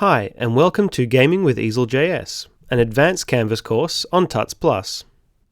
Hi, and welcome to Gaming with EaselJS, an advanced Canvas course on Tuts+.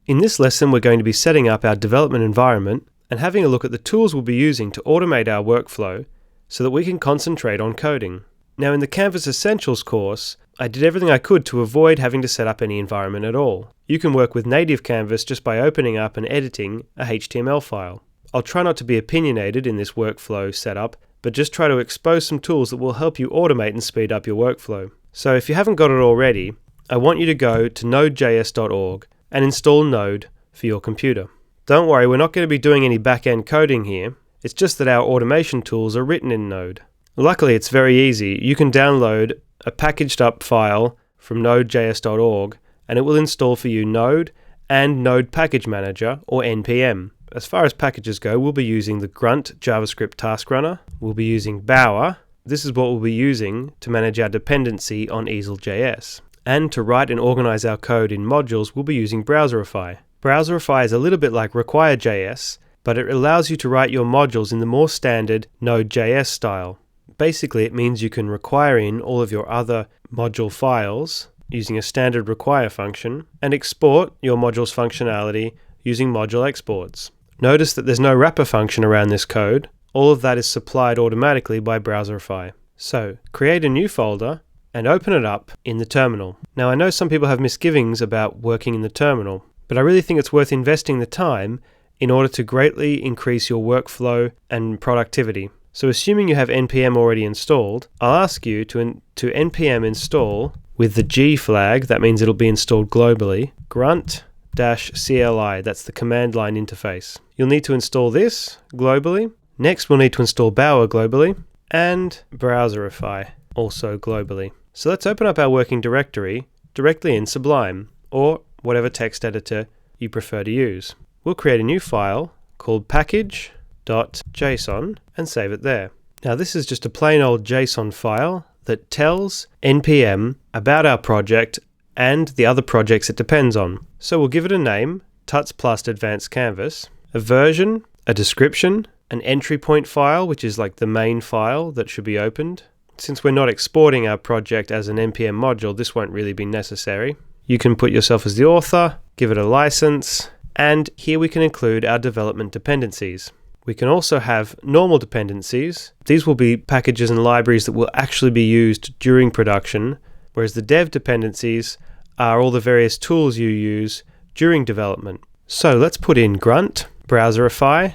In this lesson, we're going to be setting up our development environment and having a look at the tools we'll be using to automate our workflow so that we can concentrate on coding. Now, in the Canvas Essentials course, I did everything I could to avoid having to set up any environment at all. You can work with native Canvas just by opening up and editing a HTML file. I'll try not to be opinionated in this workflow setup, but just try to expose some tools that will help you automate and speed up your workflow. So if you haven't got it already, I want you to go to nodejs.org and install Node for your computer. Don't worry, we're not going to be doing any back-end coding here. It's just that our automation tools are written in Node. Luckily, it's very easy. You can download a packaged up file from nodejs.org and it will install for you Node and Node Package Manager, or NPM. As far as packages go, we'll be using the Grunt JavaScript Task Runner. We'll be using Bower. This is what we'll be using to manage our dependency on EaselJS. And to write and organize our code in modules, we'll be using Browserify. Browserify is a little bit like Require.js, but it allows you to write your modules in the more standard Node.js style. Basically, it means you can require in all of your other module files using a standard require function and export your module's functionality using module exports. Notice that there's no wrapper function around this code. All of that is supplied automatically by Browserify. So, create a new folder and open it up in the terminal. Now, I know some people have misgivings about working in the terminal, but I really think it's worth investing the time in order to greatly increase your workflow and productivity. So, assuming you have NPM already installed, I'll ask you to npm install with the G flag. That means it'll be installed globally. Grunt-CLI, that's the command line interface. You'll need to install this globally. Next, we'll need to install Bower globally and Browserify also globally. So let's open up our working directory directly in Sublime or whatever text editor you prefer to use. We'll create a new file called package.json and save it there. Now, this is just a plain old JSON file that tells NPM about our project and the other projects it depends on. So we'll give it a name, Tuts+ Advanced Canvas, a version, a description, an entry point file, which is like the main file that should be opened. Since we're not exporting our project as an NPM module, this won't really be necessary. You can put yourself as the author, give it a license, and here we can include our development dependencies. We can also have normal dependencies. These will be packages and libraries that will actually be used during production, whereas the dev dependencies are all the various tools you use during development. So let's put in Grunt Browserify,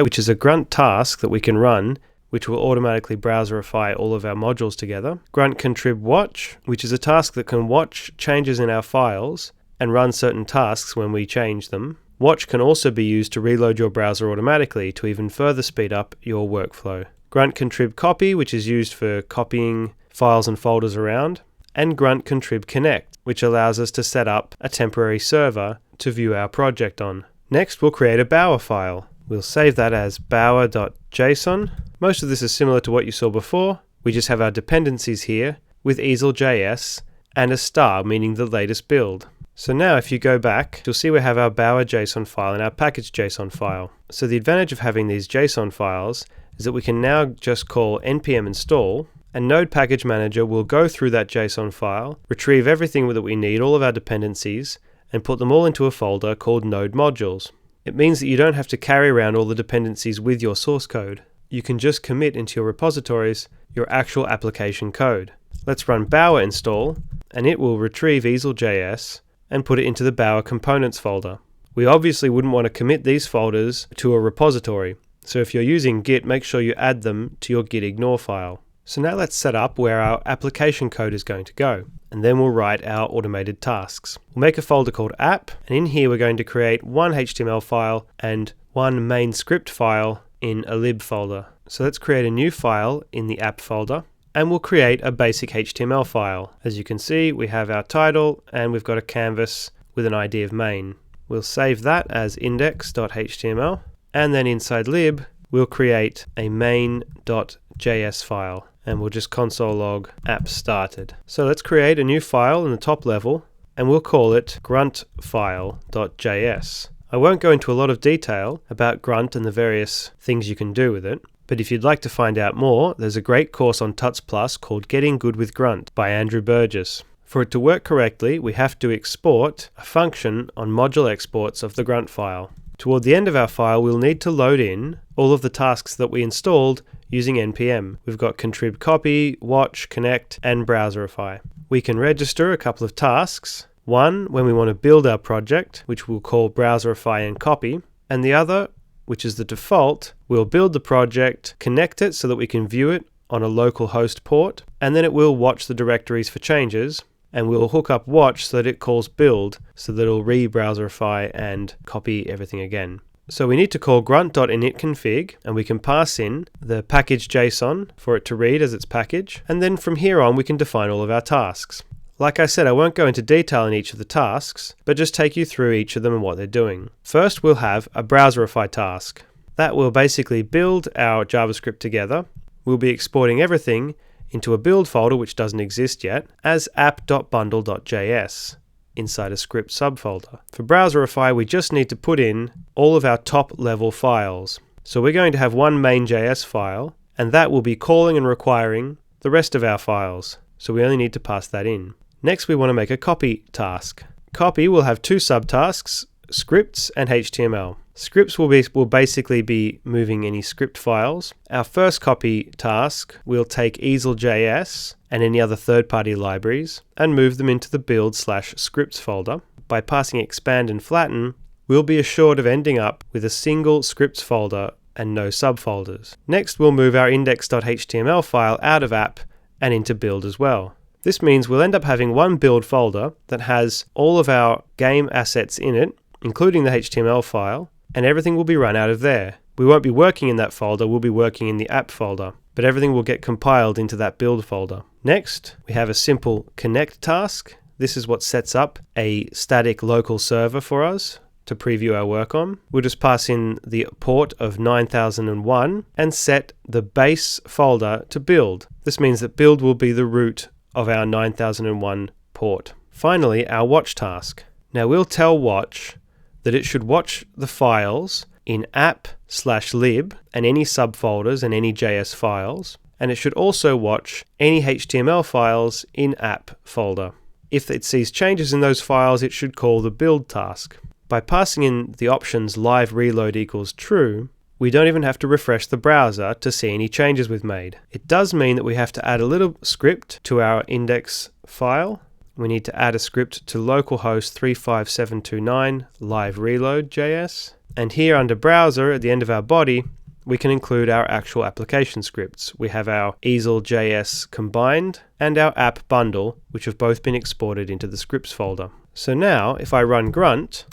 which is a Grunt task that we can run, which will automatically browserify all of our modules together. Grunt contrib watch, which is a task that can watch changes in our files and run certain tasks when we change them. Watch can also be used to reload your browser automatically to even further speed up your workflow. Grunt contrib copy, which is used for copying files and folders around. And Grunt contrib connect, which allows us to set up a temporary server to view our project on. Next, we'll create a Bower file. We'll save that as bower.json. Most of this is similar to what you saw before. We just have our dependencies here with EaselJS and a star, meaning the latest build. So now if you go back, you'll see we have our Bower.json file and our package.json file. So the advantage of having these JSON files is that we can now just call npm install, and Node Package Manager will go through that JSON file, retrieve everything that we need, all of our dependencies, and put them all into a folder called Node Modules. It means that you don't have to carry around all the dependencies with your source code. You can just commit into your repositories your actual application code. Let's run Bower install, and it will retrieve EaselJS and put it into the Bower components folder. We obviously wouldn't want to commit these folders to a repository, so if you're using Git, make sure you add them to your git ignore file. So now let's set up where our application code is going to go, and then we'll write our automated tasks. We'll make a folder called app, and in here we're going to create one HTML file and one main script file in a lib folder. So let's create a new file in the app folder, and we'll create a basic HTML file. As you can see, we have our title, and we've got a canvas with an ID of main. We'll save that as index.html, and then inside lib, we'll create a main.js file. And we'll just console log app started. So let's create a new file in the top level and we'll call it gruntfile.js. I won't go into a lot of detail about Grunt and the various things you can do with it, But if you'd like to find out more, there's a great course on Tuts Plus called Getting Good with Grunt by Andrew Burgess. For it to work correctly, we have to export a function on module exports of the grunt file. Toward the end of our file, we'll need to load in all of the tasks that we installed using npm. We've got contrib copy, watch, connect, and browserify. We can register a couple of tasks. One, when we want to build our project, which we'll call browserify and copy, and the other, which is the default, we'll build the project, connect it so that we can view it on a local host port, and then it will watch the directories for changes, and we'll hook up watch so that it calls build so that it'll re-browserify and copy everything again. So we need to call grunt.initconfig, and we can pass in the package JSON for it to read as its package, and then from here on we can define all of our tasks. Like I said, I won't go into detail in each of the tasks, but just take you through each of them and what they're doing. First, we'll have a browserify task. That will basically build our JavaScript together. We'll be exporting everything into a build folder which doesn't exist yet as app.bundle.js inside a script subfolder. For browserify, we just need to put in all of our top level files. So we're going to have one main.js file, and that will be calling and requiring the rest of our files. So we only need to pass that in. Next, we want to make a copy task. Copy will have two subtasks, scripts and HTML. Scripts will basically be moving any script files. Our first copy task will take EaselJS and any other third-party libraries and move them into the build/scripts folder. By passing expand and flatten, we'll be assured of ending up with a single scripts folder and no subfolders. Next, we'll move our index.html file out of app and into build as well. This means we'll end up having one build folder that has all of our game assets in it, including the HTML file, and everything will be run out of there. We won't be working in that folder, we'll be working in the app folder, but everything will get compiled into that build folder. Next, we have a simple connect task. This is what sets up a static local server for us to preview our work on. We'll just pass in the port of 9001 and set the base folder to build. This means that build will be the root of our 9001 port. Finally, our watch task. Now we'll tell watch that it should watch the files in app/lib and any subfolders and any JS files, and it should also watch any HTML files in app folder. If it sees changes in those files, it should call the build task. By passing in the options live reload equals true, we don't even have to refresh the browser to see any changes we've made. It does mean that we have to add a little script to our index file. We need to add a script to localhost 35729 live reload.js. And here under browser at the end of our body, we can include our actual application scripts. We have our EaselJS combined and our app bundle, which have both been exported into the scripts folder. So now if I run grunt,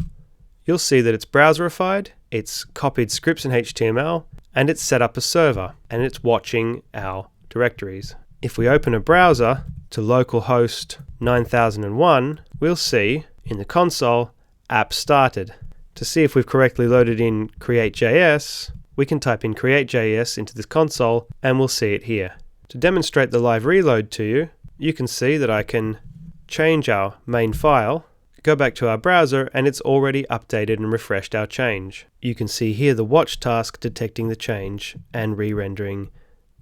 you'll see that it's browserified, it's copied scripts and HTML, and it's set up a server, and it's watching our directories. If we open a browser to localhost 9001, we'll see in the console, app started. To see if we've correctly loaded in create.js, we can type in create.js into this console, and we'll see it here. To demonstrate the live reload to you, you can see that I can change our main file, go back to our browser, and it's already updated and refreshed our change. You can see here the watch task detecting the change and re-rendering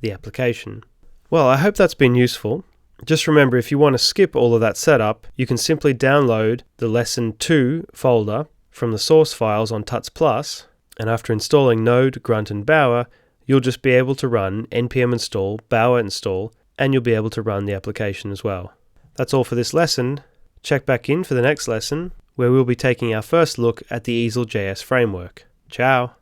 the application. Well, I hope that's been useful. Just remember, if you want to skip all of that setup, you can simply download the lesson 2 folder from the source files on Tuts Plus, and after installing Node, Grunt, and Bower, you'll just be able to run npm install, Bower install, and you'll be able to run the application as well. That's all for this lesson. Check back in for the next lesson, where we'll be taking our first look at the EaselJS framework. Ciao!